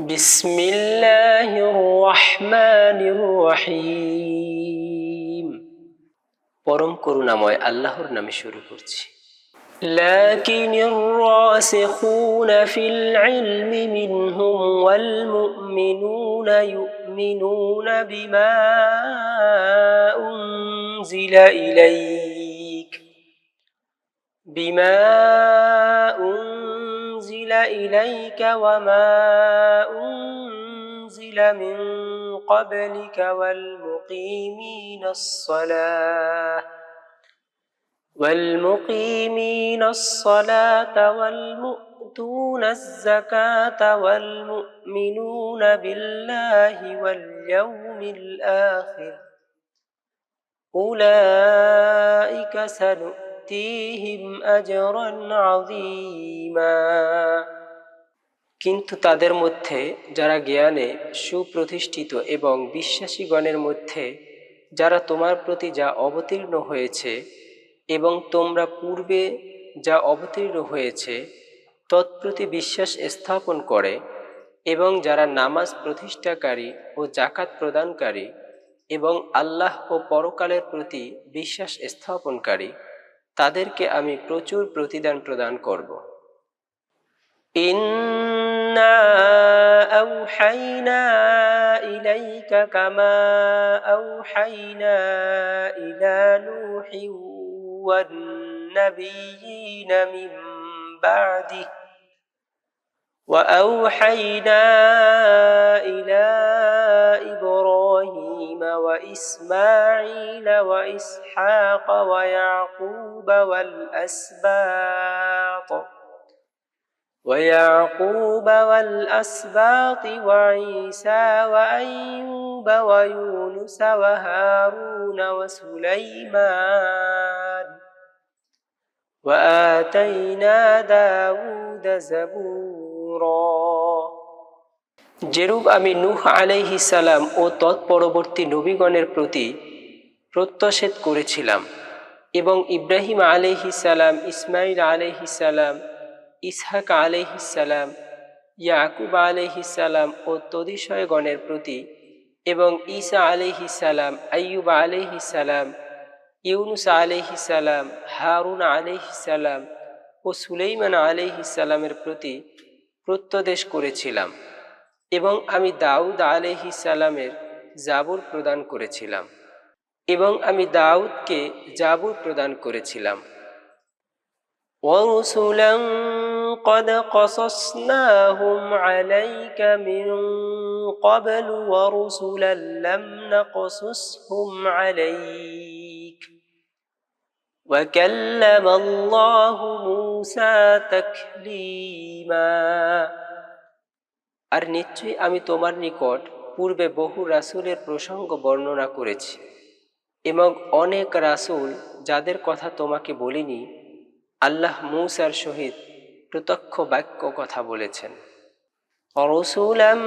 বিসমিল্লাহির রহমানির রহিম। পরম করুণাময় আল্লাহর নামে শুরু করছি। লাকিনির রাসিখুনা ফিল ইলমি মিনহুম ওয়াল মুমিনুনা ইউমিনুনা বিমা উনজিলা إليك وما أنزل من قبلك والمقيمين الصلاة والمؤتون الزكاة والمؤمنون بالله واليوم الآخر أولئك سنؤتيهم أجرا عظيما। কিন্তু তাদের মধ্যে যারা জ্ঞানে সুপ্রতিষ্ঠিত এবং বিশ্বাসীগণের মধ্যে যারা তোমার প্রতি যা অবতীর্ণ হয়েছে এবং তোমরা পূর্বে যা অবতীর্ণ হয়েছে তৎপ্রতি বিশ্বাস স্থাপন করে এবং যারা নামাজ প্রতিষ্ঠাকারী ও যাকাত প্রদানকারী এবং আল্লাহ ও পরকালের প্রতি বিশ্বাস স্থাপনকারী, তাদেরকে আমি প্রচুর প্রতিদান প্রদান করব। ইন্না আওহাইনা ইলাইকা কামা আওহাইনা ইলা নূহিন ওয়ান নাবিয়্যিনা মিন বা'দিহি وأوحينا إلى إبراهيم وإسماعيل وإسحاق ويعقوب والأسباط وعيسى وأيوب ويونس وهارون وسليمان وآتينا داود زبورا। যেরূপ আমি নূহ আলাইহিস সালাম ও তৎপরবর্তী নবীগণের প্রতি প্রত্যাশিত করেছিলাম এবং ইব্রাহিম আলাইহিস সালাম, ইসমাইল আলাইহিস সালাম, ইসহাক আলাইহিস সালাম, ইয়াকুব আলাইহিস সালাম ও তদিশয়গণের প্রতি এবং ঈসা আলাইহিস সালাম, আইয়ুব আলাইহিস সালাম, ইউনুস আলাইহিস সালাম, হারুন আলাইহিস সালাম ও সুলাইমান আলাইহিস সালামের প্রতি প্রত্যদেশ করেছিলাম এবং আমি দাউদ আলাইহিস সালামের জাবুর প্রদান করেছিলাম এবং আমি দাউদকে জাবুর প্রদান করেছিলাম। وَرُسُلًا قَدْ قَصَصْنَاهُمْ عَلَيْكَ مِنْ قَبْلُ وَرُسُلًا لَمْ نَقْصُصْهُمْ عَلَيْكَ وَكَلَّمَ اللَّهُ مُوسَى تَكْلِيمًا। আর নিশ্চয়ই আমি তোমার নিকট পূর্বে বহু রাসূলের প্রসঙ্গ বর্ণনা করেছি এবং অনেক রাসূল যাদের কথা তোমাকে বলিনি, আল্লাহ মূসার সহিত প্রত্যক্ষ বাক্য কথা বলেছেন। রাসূলাম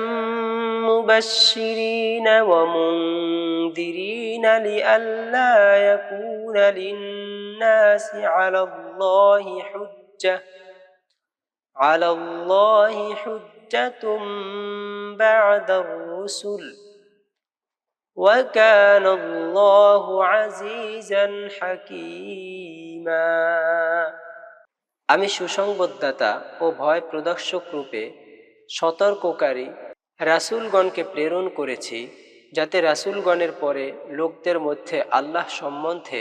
মুবাশশিরিনা ওয়া মুনদিরিনা লিআল্লা ইয়াকুনা লিন-নাসি আলাল্লাহি হুজ্জাতুম বা'দার রুসুল ওয়া কানাল্লাহু আজিজান হাকীমা। আমি সুসংবাদদাতা ও ভয় প্রদর্শক রূপে সতর্ককারী রাসূলগণকে প্রেরণ করেছি, যাতে রাসূলগণের পরে লোকদের মধ্যে আল্লাহ সম্বন্ধে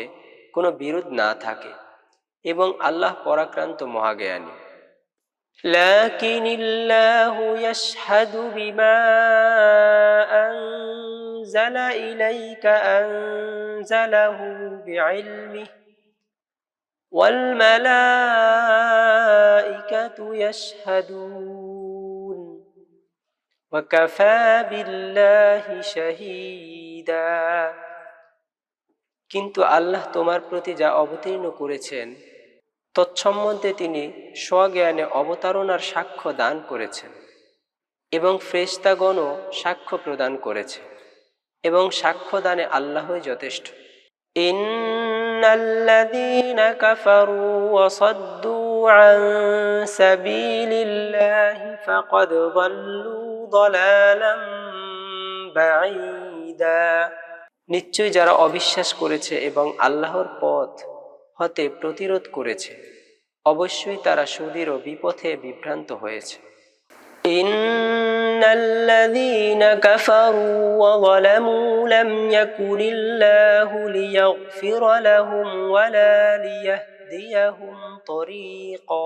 কোনো বিরোধ না থাকে এবং আল্লাহ পরাক্রান্ত মহাজ্ঞানী। লাকিনিল্লাহু ইয়াশহাদু বিমা আনজালা ইলাইকা আনজালাহু বিইলমিহি والملائكة يشهدون وكفى بالله شهيدا। কিন্তু আল্লাহ তোমার প্রতি যা অবতীর্ণ করেছেন তৎসম্বন্ধে তিনি স্বজ্ঞানে অবতারণার সাক্ষ্য দান করেছেন এবং ফেরেশতাগণও সাক্ষ্য প্রদান করেছে এবং সাক্ষ্য দানে আল্লাহই যথেষ্ট। ইন্নাল্লাযীনা কাফারু ওয়া সাদ্দু عن سبيل الله فقد ضلوا ضلالا بعيدا নিশ্চয় যারা অবিশ্বাস করেছে এবং আল্লাহর পথ হতে প্রতিরোধ করেছে অবশ্যই তারা সুদৃঢ় বিপথে বিভ্রান্ত হয়েছে ইন্নাল্লাযীনা কাফারু ওয়া যালামু লাম ইয়াকুনিল্লাহু লিয়াগফিরা লাহুম ওয়ালা লিয়াহদিয়াহুম তরীকা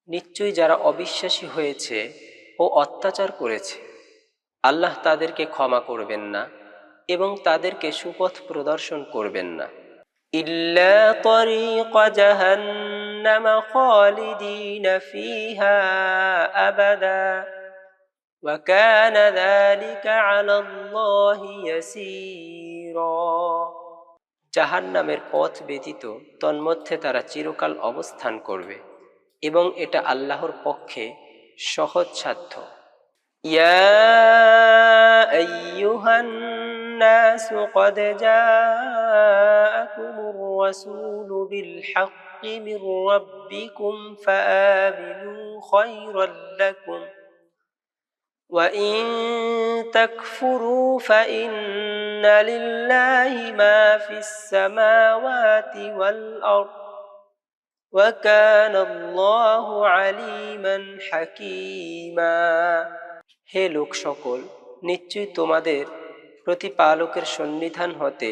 নিশ্চয় যারা অবিশ্বাসী হয়েছে ও অত্যাচার করেছে আল্লাহ তাদেরকে ক্ষমা করবেন না এবং তাদেরকে সুপথ প্রদর্শন করবেন না ইল্লা তরীকা জাহান্নাম খালিদিনা ফিহা আবাদা ওয়া কানা যালিকা আলাল্লাহি ইয়াসীরা জাহান্নামের পথ ব্যতীত তন্মধ্যে তারা চিরকাল অবস্থান করবে এবং এটা আল্লাহর পক্ষে সহজসাধ্য ইয়া আইয়ুহান নাসু ক্বাদ জাআকুমুর রাসূলু বিল হাক্কি মির রাব্বিকুম ফাআমিনু খায়রাল লাকুম ওয়া ইন তাকফুরু ফাইন্না লিল্লাহি মা ফিস সামাওয়াতি ওয়াল আরদ ওয়া কানা আল্লাহু আলীমান হাকীমা হে লোক সকল নিশ্চয়ই তোমাদের প্রতিপালকের সন্নিধান হতে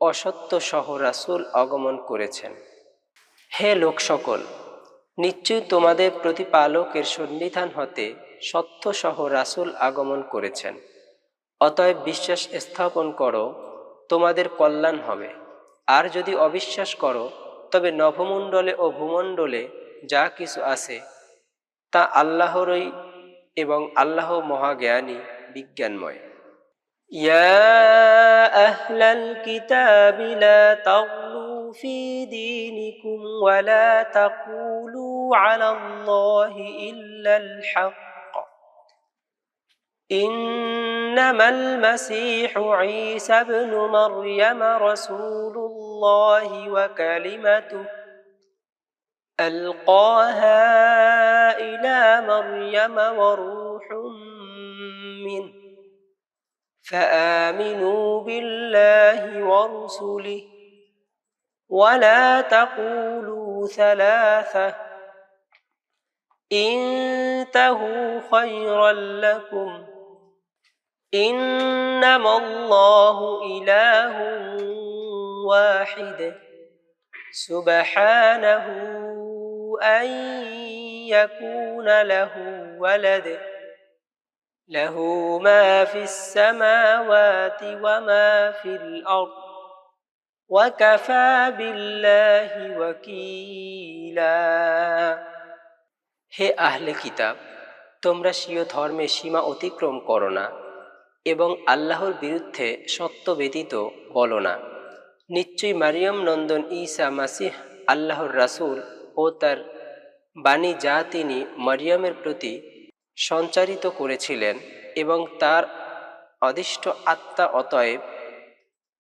অসত্য সহ রাসূল আগমন করেছেন হে লোক সকল নিশ্চয়ই তোমাদের প্রতিপালকের সন্নিধান হতে সত্য সহ রাসূল আগমন করেছেন অতএব বিশ্বাস স্থাপন করো তোমাদের কল্যাণ হবে আর যদি অবিশ্বাস করো তবে নভমণ্ডলে ও ভূমণ্ডলে যা কিছু আছে তা আল্লাহরই এবং আল্লাহ মহাজ্ঞানী বিজ্ঞানময় ইয়া আহলাল কিতাবি লা তাগলু ফি দীনিকুম ওয়া লা তাকুলু আলাল্লাহি ইল্লাল হক ইন্নামাল মাসীহু ঈসা ইবনু মারইয়াম রাসূলুল্লাহি ওয়া কালিমাতুহু ألقاها إلى مريم وروح منه فآمنوا بالله ورسله ولا تقولوا ثلاثة انتهوا خيرا لكم إنما الله إله واحد سبحانه أن يكون له ولد له ما في السماوات وما في الأرض وكفى بالله وكيلا হে আহলে কিতাব তোমরা স্বীয় ধর্মে সীমা অতিক্রম করো না এবং আল্লাহর বিরুদ্ধে সত্য ব্যতীত বলো না নিশ্চয়ই মারিয়াম নন্দন ঈসা মাসিহ আল্লাহর রাসূল ও তার বাণী যা তিনি মারিয়ামের প্রতি সঞ্চারিত করেছিলেন এবং তার অদিষ্ট আত্মা অতএব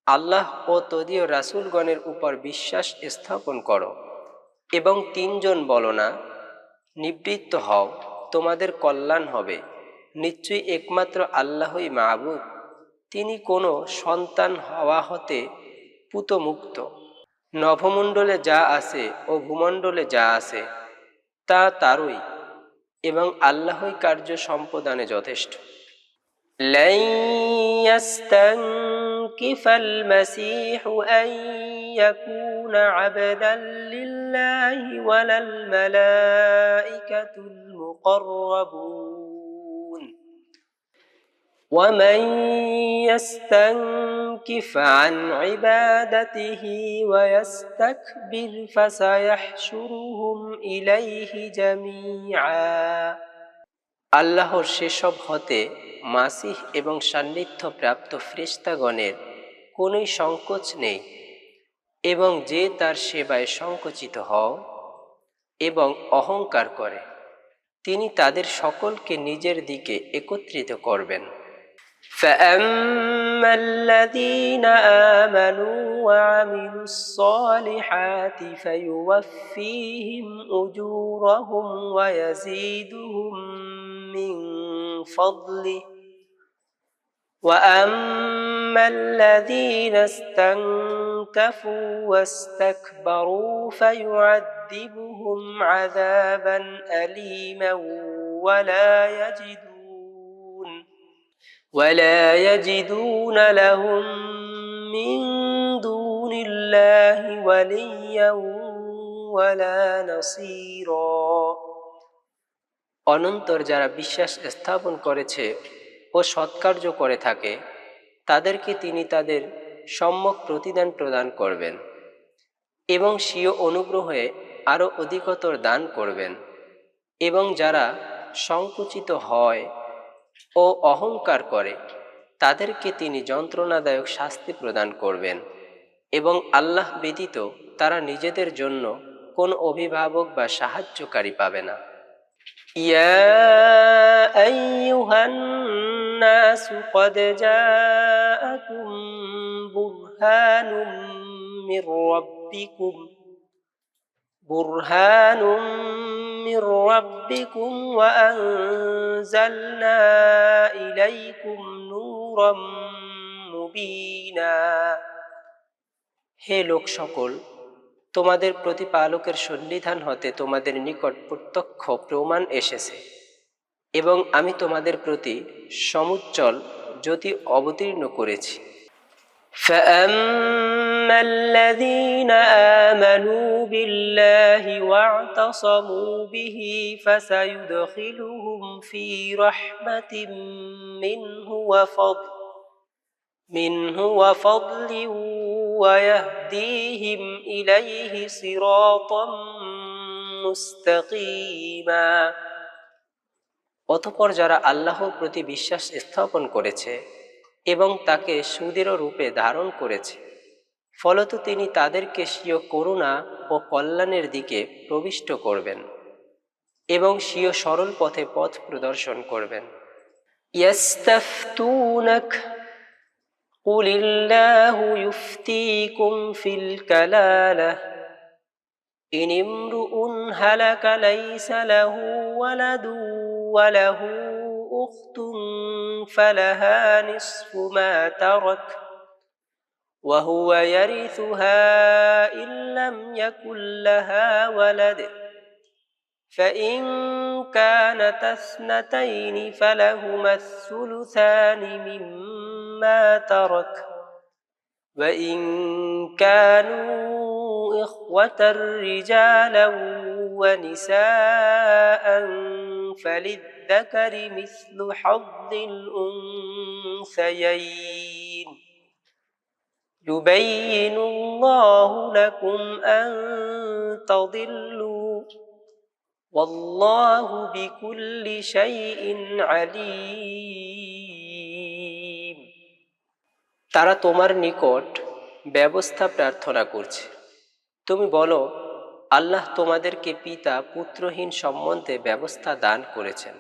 আল্লাহ ও তদীয় রাসূলগণের উপর বিশ্বাস স্থাপন করো এবং তিনজন বলো না নিবৃত্ত হও তোমাদের কল্যাণ হবে নিশ্চয়ই একমাত্র আল্লাহই মাবুদ তিনি কোনো সন্তান হওয়া হতে পুতমুক্ত নভমণ্ডলে যা আছে ও ভূমণ্ডলে যা আছে তা তারই এবং আল্লাহই কার্য সম্পাদনে যথেষ্ট لن يستنكف المسيح أن يكون عبدا لله ولا الملائكة المقربون ومن يستنكف عن عبادته ويستكبر فسيحشرهم إليه جميعا আল্লাহর সেসব হতে মাসিহ এবং সান্নিধ্য প্রাপ্ত ফেরেশতাগণের কোনোই সংকোচ নেই এবং যে তার সেবায় সংকুচিত হও এবং অহংকার করে তিনি তাদের সকলকে নিজের দিকে একত্রিত করবেন فأما الذين آمنوا وعملوا الصالحات فيوفيهم أجورهم ويزيدهم من فضله وأما الذين استنكفوا واستكبروا فيعذبهم عذابا أليما ولا يجدون لهم من دون الله وليا ولا نصيرا। অনন্তর যারা বিশ্বাস স্থাপন করেছে ও সৎকার্য করে থাকে তাদেরকে তিনি তাদের সম্যক প্রতিদান প্রদান করবেন এবং স্বীয় অনুগ্রহে আরও অধিকতর দান করবেন। এবং যারা সংকুচিত হয় ও অহংকার করে তাদেরকে তিনি যন্ত্রণাদায়ক শাস্তি প্রদান করবেন এবং আল্লাহ ব্যতীত তারা নিজেদের জন্য কোন অভিভাবক বা সাহায্যকারী পাবে না। ইয়া আইয়ুহান নাসু ক্বাদ জাআকুম বুরহানুম মির রাব্বিকুম ওয়া আনজালনা ইলাইকুম নূরাম মুবিনা। হে লোক সকল, তোমাদের প্রতিপালকের সন্নিধান হতে তোমাদের নিকট প্রত্যক্ষ প্রমাণ এসেছে এবং আমি তোমাদের প্রতি সমুজ্জ্বল জ্যোতি অবতীর্ণ করেছি। فأما الذين آمنوا بالله واعتصموا به فسيدخلهم في رحمة منه وفضل ويهديهم إليه صراطا মুস্তাকিমা। অতঃপর যারা আল্লাহর প্রতি বিশ্বাস স্থাপন করেছে এবং তাকে সুদৃঢ় রূপে ধারণ করেছে, ফলত তিনি তাদেরকে স্বীয় করুণা ও কল্যাণের দিকে প্রবিষ্ট করবেন এবং স্বীয় সরল পথে পথ প্রদর্শন করবেন। ইয়াস্তাফতুনাক কুলিল্লাহু ইফতিকুম ফিল কালালাহ ইন ইমরুউন হালাকা লাইসা লাহু ওয়ালাদুন ওয়া লাহু উখতুন ফালাহা নিসফু মা তারাক ওয়া হুয়া ইয়ারিসুহা ইন লাম ইয়াকুল লাহা ওয়ালাদ فإن كانتا اثنتين فلهما الثلثان مما ترك وإن كانوا إخوة رجالا ونساء فللذكر مثل حظ الأنثيين يبين الله لكم أن تضلوا والله بكل شيء عليم। তারা তোমার নিকট ব্যবস্থা প্রার্থনা করছে। তুমি বলো, আল্লাহ তোমাদেরকে পিতা পুত্রহীন সম্বন্ধে ব্যবস্থা দান করেছেন।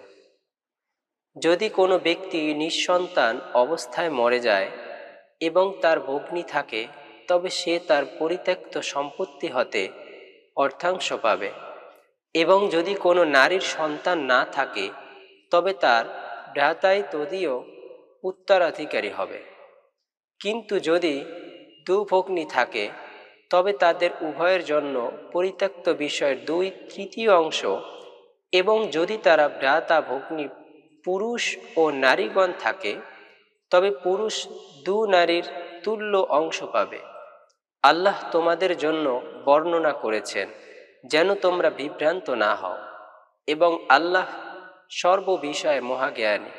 যদি কোনো ব্যক্তি নিঃসন্তান অবস্থায় মরে যায় এবং তার ভগ্নী থাকে, তবে সে তার পরিত্যক্ত সম্পত্তি হতে অর্ধাংশ পাবে। এবং যদি কোনো নারীর সন্তান না থাকে, তবে তার ভ্রাতাই তদীয় উত্তরাধিকারী হবে। কিন্তু যদি দুভগ্নী থাকে, তবে তাদের উভয়ের জন্য পরিত্যক্ত বিষয়ের 2/3 অংশ, এবং যদি তারা ভ্রাতা ভগ্নী পুরুষ ও নারীগণ থাকে, তবে পুরুষ 2 নারীর তুল্য অংশ পাবে। আল্লাহ তোমাদের জন্য বর্ণনা করেছেন যেন তোমরা বিভ্রান্ত না হও, এবং আল্লাহ সর্ব বিষয়ে মহাজ্ঞানী।